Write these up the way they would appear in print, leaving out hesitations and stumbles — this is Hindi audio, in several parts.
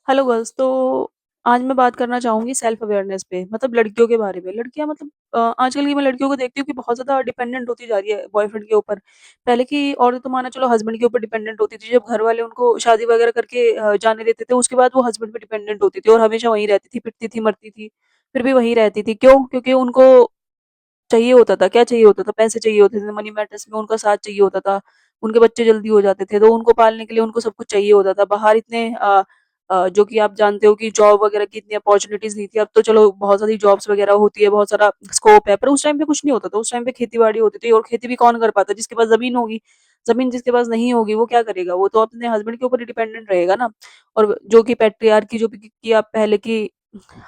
Hello girls. तो आज मैं बात करना चाहूँगी सेल्फ अवेयरनेस पे, मतलब लड़कियों के बारे में। लड़कियाँ मतलब आजकल की मैं लड़कियों को देखती हूँ कि बहुत ज़्यादा डिपेंडेंट होती जा रही है बॉयफ्रेंड के ऊपर। पहले की औरतें तो माना चलो हस्बैंड के ऊपर डिपेंडेंट होती थी, जब घर वाले उनको शादी वगैरह करके जाने देते थे, उसके बाद वो हस्बैंड पे डिपेंडेंट होती थी और हमेशा वहीं रहती थी, पिटती थी, मरती थी, फिर भी वहीं रहती थी। क्यों? क्योंकि उनको चाहिए होता था, क्या चाहिए होता था? पैसे चाहिए होते थे, मनी मैटर्स में उनका साथ चाहिए होता था। उनके बच्चे जल्दी हो जाते थे, तो उनको पालने के लिए उनको सब कुछ चाहिए होता था। बाहर इतने जो कि आप जानते हो कि जॉब वगैरह की इतनी अपॉर्च्युनिटीज़ नहीं थी। अब तो चलो बहुत सारी जॉब्स वगैरह होती है, बहुत सारा स्कोप है, पर उस टाइम पे कुछ नहीं होता था। उस टाइम पे खेती-बाड़ी होती थी, और खेती भी कौन कर पाता? जिसके पास ज़मीन होगी। ज़मीन जिसके पास नहीं होगी, वो क्या करेगा? वो तो अपने हस्बैंड के ऊपर ही डिपेंडेंट रहेगा ना। और जो कि पैट्रियार्की जो कि आप पहले की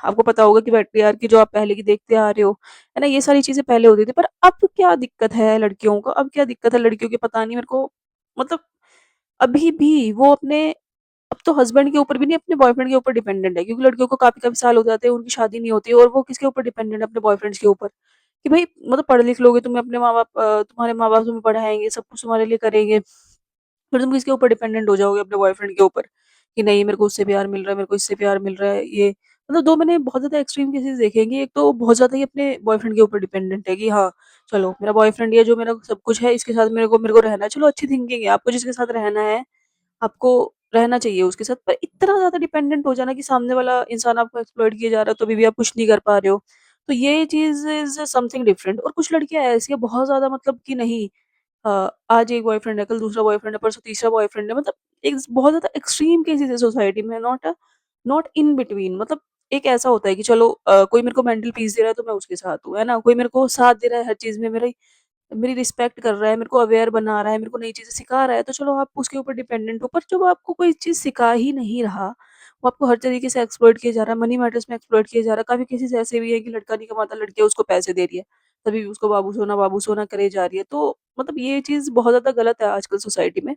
आपको पता होगा कि पैट्रियार्की जो आप पहले की देखते आ रहे हो, है ना? ये सारी चीज़ें पहले होती थी, पर अब क्या दिक्कत है लड़कियों को? अब क्या दिक्कत है लड़कियों की, पता नहीं मेरे को। मतलब अभी भी वो अपने अब तो हस्बैंड के ऊपर भी नहीं, अपने बॉयफ्रेंड के ऊपर डिपेंडेंट है, क्योंकि लड़कियों को काफ़ी-काफ़ी साल हो जाते हैं, उनकी शादी नहीं होती, और वो किसके ऊपर डिपेंडेंट है? अपने बॉयफ्रेंड्स के ऊपर। कि भई मतलब पढ़ लिख लोगे, तुम्हें अपने माँ-बाप तुम्हारे माँ-बाप तुम्हें पढ़ाएँगे, सब कुछ तुम्हारे लिए करेंगे। फिर तुम किसके ऊपर डिपेंडेंट हो जाओगे? अपने बॉयफ्रेंड के ऊपर, कि नहीं मेरे को उससे प्यार मिल रहा है, मेरे को इससे प्यार मिल रहा है, ये मतलब 2 मैंने बहुत ज़्यादा एक्सट्रीम केसेस देखे हैं कि एक तो बहुत ज़्यादा ही अपने बॉयफ्रेंड के ऊपर डिपेंडेंट है कि हाँ, चलो मेरा बॉयफ्रेंड ये जो मेरा सब कुछ है, इसके साथ मेरे को रहना है। चलो अच्छी थिंकिंग है, आपको जिसके साथ रहना है, आपको रहना चाहिए उसके साथ, पर इतना ज़्यादा डिपेंडेंट हो जाना कि सामने वाला इंसान आपको एक्सप्लॉइट किए जा रहा है, तो भी आप कुछ नहीं कर पा रहे हो। तो ये चीज़ इज़ समथिंग डिफरेंट। और कुछ लड़कियाँ ऐसी हैं बहुत ज़्यादा, मतलब कि नहीं, आज एक बॉयफ्रेंड है, कल दूसरा बॉयफ्रेंड है, परसों तीसरा बॉयफ्रेंड है। मतलब एक बहुत ज़्यादा एक्सट्रीम केसेज़ है सोसाइटी में, नॉट इन बिटवीन। मतलब एक ऐसा होता है कि चलो कोई मेरे को मेंटल पीस दे रहा है तो मैं उसके साथ हूँ, है ना? कोई मेरे को साथ दे रहा है हर चीज़ में, मेरी मेरी रिस्पेक्ट कर रहा है, मेरे को अवेयर बना रहा है, मेरे को नई चीज़ें सिखा रहा है, तो चलो आप उसके ऊपर डिपेंडेंट हो। पर जब आपको कोई चीज़ सिखा ही नहीं रहा, वो आपको हर तरीके से एक्सप्लॉइट किया जा रहा है, मनी मैटर्स में एक्सप्लॉइट किया जा रहा है। काफ़ी केसेज़ ऐसे भी हैं कि लड़का नहीं कमाता, लड़कियाँ उसको पैसे दे रही है, तभी भी उसको बाबू सोना करे जा रही है। तो मतलब ये चीज़ बहुत ज़्यादा गलत है आजकल सोसाइटी में।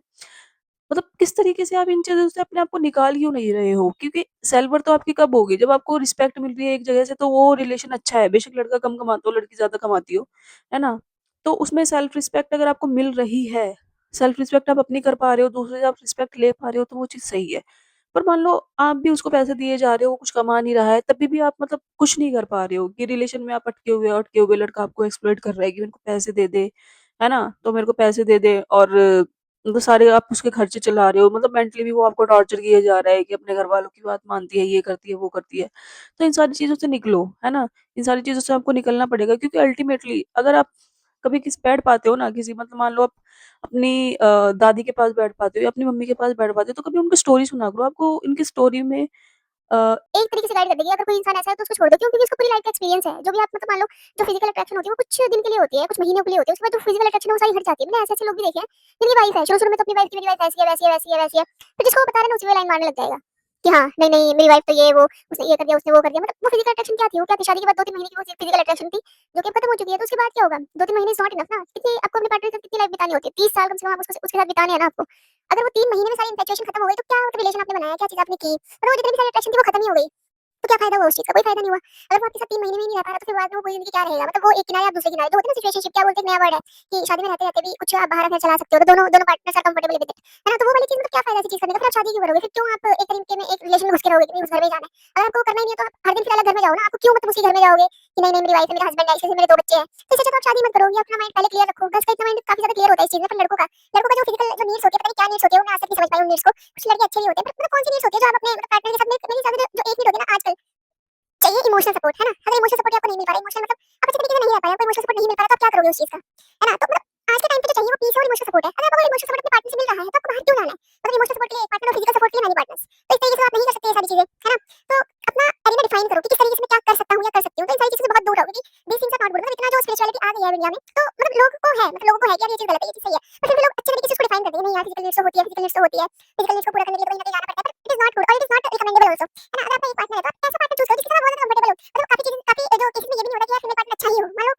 मतलब किस तरीके से आप इन चीज़ों से अपने आप को निकाल क्यों नहीं रहे हो? क्योंकि सेल्फ वर्थ तो आपकी कब होगी? जब आपको रिस्पेक्ट मिल रही है एक जगह से, तो वो रिलेशन अच्छा है। बेशक लड़का कम कमाता हो, लड़की ज़्यादा कमाती हो, है ना? तो उसमें सेल्फ रिस्पेक्ट अगर आपको मिल रही है, सेल्फ रिस्पेक्ट आप अपनी कर पा रहे हो, दूसरे से आप रिस्पेक्ट ले पा रहे हो, तो वो चीज़ सही है। पर मान लो आप भी उसको पैसे दिए जा रहे हो, वो कुछ कमा नहीं रहा है, तभी भी आप मतलब कुछ नहीं कर पा रहे हो, कि रिलेशन में आप अटके हुए लड़का आपको एक्सप्लॉइट कर रहा है कि मेरे को पैसे दे दे, है ना? तो मेरे को पैसे दे दे, और तो सारे आप उसके खर्चे चला रहे हो, मतलब मेंटली भी वो आपको टॉर्चर किया जा रहा है कि अपने घर वालों की बात मानती है, ये करती है, वो करती है। तो इन सारी चीज़ों से निकलो, है ना? इन सारी चीज़ों से आपको निकलना पड़ेगा, क्योंकि अल्टीमेटली अगर आप कभी किसी बैठ पाते हो ना, किसी मतलब मान लो आप अपनी दादी के पास बैठ पाते हो या अपनी मम्मी के पास बैठ पाते हो, तो कभी उनकी स्टोरी सुना करो। आपको उनकी स्टोरी में अ, एक तरीके से गाइड कर देगी। अगर कोई इंसान ऐसा है तो उसको छोड़ दो, क्यों? क्योंकि उसको पूरी लाइफ का एक्सपीरियंस है। जो भी आप मतलब मान लो, जो फिजिकल अट्रैक्शन होती है वो कुछ दिन के लिए होती है, कुछ महीनों के लिए होती है, उसके बाद जो फिजिकल अट्रैक्शन है वो सारी हट जाती है। मैंने ऐसे-ऐसे लोग भी देखे हैं, जिनकी वाइफ है, शुरू-शुरू में तो अपनी वाइफ की मेरी वाइफ ऐसी है, वैसी है, वैसी है, वैसी है। फिर जिसको वो बता रहे हैं ना, उसी में लाइन मारने लग जाएगा कि हाँ, नहीं, नहीं मेरी वाइफ तो ये वो, उसने ये कर दिया, उसने वो कर दिया। मतलब वो फिजिकल अट्रैक्शन क्या थी? वो क्या थी? शादी के बाद 2-3 महीने की वो फिजिकल अट्रैक्शन थी, जो कि अब खत्म हो चुकी है। तो उसके बाद क्या होगा? 2-3 महीने इज़ नॉट इनफ ना। कितनी आपको अपने पार्टनर के साथ कितनी लाइफ बितानी होती है? 30 साल कम से कम आप उसके साथ बिताने हैं ना आपको। अगर वो 3 महीने में सारी इन्फैचुएशन खत्म हो गई, तो क्या मतलब रिलेशन आपने बनाया? क्या चीज़ आपने की? मतलब वो जितनी भी सारी अट्रैक्शन थी वो खत्म ही हो गई। तो क्या फ़ायदा हुआ उस चीज़ का? कोई फ़ायदा नहीं हुआ। अगर वो आपके साथ 3 महीने में ही नहीं रह पा रहा, तो फिर बाद में वो पूरी ज़िंदगी क्या रहेगा? मतलब वो एक किनारे, आप दूसरे किनारे। जो होता है ना सिचुएशनशिप, क्या बोलते हैं, एक नया वर्ड है कि शादी में रहते-रहते भी कुछ आप बाहर अफ़ेयर चला सकते हो, तो दोनों दोनों partners are comfortable with it, है ना? तो वो वाली चीज़, मतलब क्या फ़ायदा ऐसी चीज़ करने का? फिर आप शादी क्यों करोगे? फिर क्यों आप एक तरीके में एक रिलेशन में घुस के रहोगे कि नहीं, उस घर में ही जाना है? अगर आपको करना ही नहीं है, तो आप हर दिन फिर अलग घर में जाओ ना। आपको क्यों मतलब उसी घर में जाओगे कि नहीं, नहीं मेरी वाइफ़ है, मेरा हस्बैंड है, इसके साथ मेरे 2 बच्चे हैं। तो इससे अच्छा तो आप शादी मत करो, या अपना माइंड पहले क्लियर रखो। गर्ल्स का इतना माइंड काफ़ी ज़्यादा क्लियर होता है इस चीज़ में, पर लड़कों का जो फिजिकल जो नीड्स होती है, पता नहीं क्या नीड्स होती है, वो मैं आज तक नहीं समझ पाई उन नीड्स को। कुछ लड़के अच्छे भी होते हैं, पर मतलब कौन सी नीड्स होती है जो आप अपने मतलब पार्टनर के साथ में, मेरे हिसाब से जो एक नीड होती है ना आजकल, चाहिए इमोशनल सपोर्ट, है ना? अगर इमोशनल सपोर्ट आपको नहीं मिल पा रहा है, इमोशनल मतलब आप अच्छे तरीके से नहीं रह पा रहे, आपको इमोशनल सपोर्ट नहीं मिल पा रहा, तो आप क्या करोगे उस चीज़ का? है ना? तो मतलब आज के टाइम पे जो चाहिए वो पीस और इमोशनल सपोर्ट है। अगर आपको इमोशनल सपोर्ट अपने पार्टनर से मिल रहा है, तो आपको बाहर क्यों जाना है? मतलब इमोशनल सपोर्ट के लिए एक पार्टनर और फिजिकल सपोर्ट के लिए मैनी पार्टनर्स। तो इस तरीके से आप नहीं कर सकते ये सारी चीज़ें, है ना? तो अपना एरिया डिफाइन करो कि किस तरीके से मैं क्या कर सकता हूँ या कर सकती हूँ। तो इन सारी चीज़ों से बहुत दूर रहो, क्योंकि this things are not good. मतलब इतना जो स्पिरिचुअलिटी आ गई है इंडिया में, तो मतलब लोगों को है कि यार ये चीज़ गलत है, ये चीज़ सही है। पर फिर भी लोग अच्छे तरीके से इसको डिफाइन करते हैं, नहीं यार फिजिकल नीड्स तो होती है, फिजिकल नीड्स तो होती है। फिजिकल नीड्स को पूरा करने के लिए तो कहीं न कहीं जाना पड़ता है, but it is not good और it is not recommendable also, है ना? अगर आपका एक पार्टनर है, तो आप ऐसा पार्टनर चूज़ करो जिसके साथ आप बहुत ज़्यादा कंफर्टेबल हो। मतलब काफ़ी जो केसेस में ये भी नहीं होता कि यार मेरा पार्टनर अच्छा ही हो। मान लो